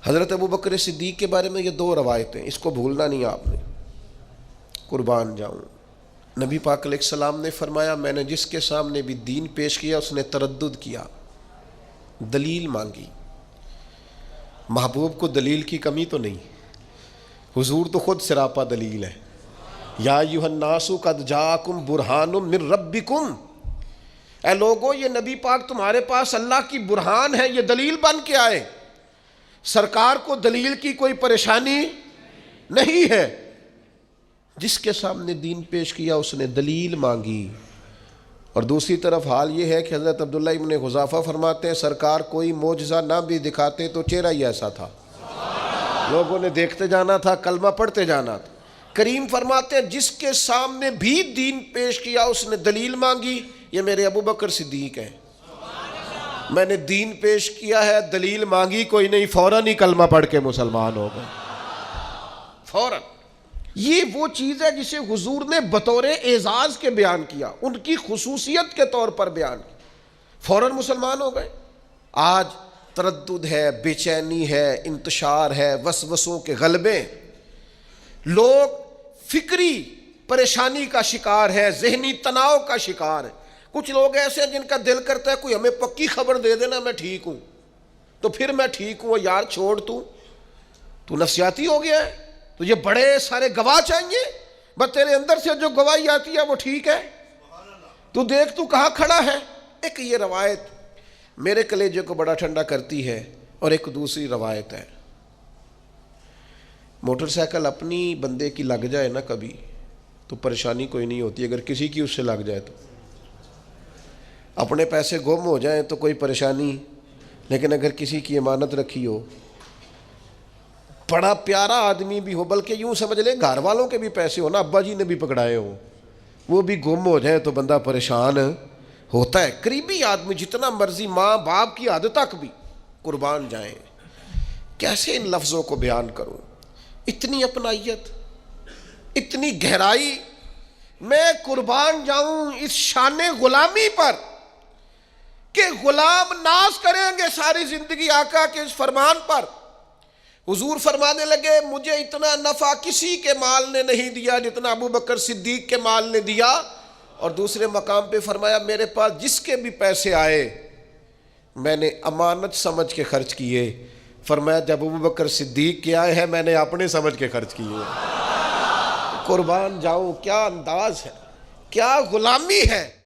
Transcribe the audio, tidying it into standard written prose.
حضرت ابو بکر صدیق کے بارے میں یہ دو روایتیں، اس کو بھولنا نہیں آپ نے، قربان جاؤں۔ نبی پاک علیہ السلام نے فرمایا میں نے جس کے سامنے بھی دین پیش کیا اس نے تردد کیا، دلیل مانگی۔ محبوب کو دلیل کی کمی تو نہیں، حضور تو خود سراپا دلیل ہے۔ یا ایھا الناس قد جاءکم برہان من ربکم، اے لوگو یہ نبی پاک تمہارے پاس اللہ کی برہان ہے، یہ دلیل بن کے آئے۔ سرکار کو دلیل کی کوئی پریشانی نہیں ہے، جس کے سامنے دین پیش کیا اس نے دلیل مانگی۔ اور دوسری طرف حال یہ ہے کہ حضرت عبداللہ ابن حذافہ فرماتے ہیں سرکار کوئی معجزہ نہ بھی دکھاتے تو چہرہ ہی ایسا تھا، لوگوں نے دیکھتے جانا تھا، کلمہ پڑھتے جانا تھا۔ کریم فرماتے ہیں جس کے سامنے بھی دین پیش کیا اس نے دلیل مانگی، یہ میرے ابو بکر صدیق ہیں۔ میں نے دین پیش کیا ہے، دلیل مانگی کوئی نہیں، فوراً ہی کلمہ پڑھ کے مسلمان ہو گئے، فوراً۔ یہ وہ چیز ہے جسے حضور نے بطور اعزاز کے بیان کیا، ان کی خصوصیت کے طور پر بیان کیا، فوراً مسلمان ہو گئے۔ آج تردد ہے، بے چینی ہے، انتشار ہے، وسوسوں کے غلبے، لوگ فکری پریشانی کا شکار ہے، ذہنی تناؤ کا شکار ہے۔ کچھ لوگ ایسے ہیں جن کا دل کرتا ہے کوئی ہمیں پکی خبر دے دینا میں ٹھیک ہوں، تو پھر میں ٹھیک ہوں۔ یار چھوڑ، تو نفسیاتی ہو گیا ہے، تو یہ بڑے سارے گواہ چاہیے، بس تیرے اندر سے جو گواہی آتی ہے وہ ٹھیک ہے، تو دیکھ تو کہاں کھڑا ہے۔ ایک یہ روایت میرے کلیجے کو بڑا ٹھنڈا کرتی ہے، اور ایک دوسری روایت ہے، موٹر سائیکل اپنی بندے کی لگ جائے نا کبھی تو پریشانی کوئی نہیں ہوتی، اگر کسی کی اس سے لگ جائے تو اپنے پیسے گم ہو جائیں تو کوئی پریشانی، لیکن اگر کسی کی امانت رکھی ہو، بڑا پیارا آدمی بھی ہو، بلکہ یوں سمجھ لیں گھر والوں کے بھی پیسے ہو نا، ابا جی نے بھی پکڑائے ہوں، وہ بھی گم ہو جائیں تو بندہ پریشان ہوتا ہے۔ قریبی آدمی جتنا مرضی، ماں باپ کی حد تک بھی قربان جائیں۔ کیسے ان لفظوں کو بیان کروں، اتنی اپنائیت، اتنی گہرائی، میں قربان جاؤں اس شان غلامی پر کہ غلام ناز کریں گے ساری زندگی آقا کے اس فرمان پر۔ حضور فرمانے لگے مجھے اتنا نفع کسی کے مال نے نہیں دیا جتنا ابو بکر صدیق کے مال نے دیا، اور دوسرے مقام پہ فرمایا میرے پاس جس کے بھی پیسے آئے میں نے امانت سمجھ کے خرچ کیے۔ فرمایا جب ابو بکر صدیق کے آئے ہیں میں نے اپنے سمجھ کے خرچ کیے۔ قربان جاؤں، کیا انداز ہے، کیا غلامی ہے۔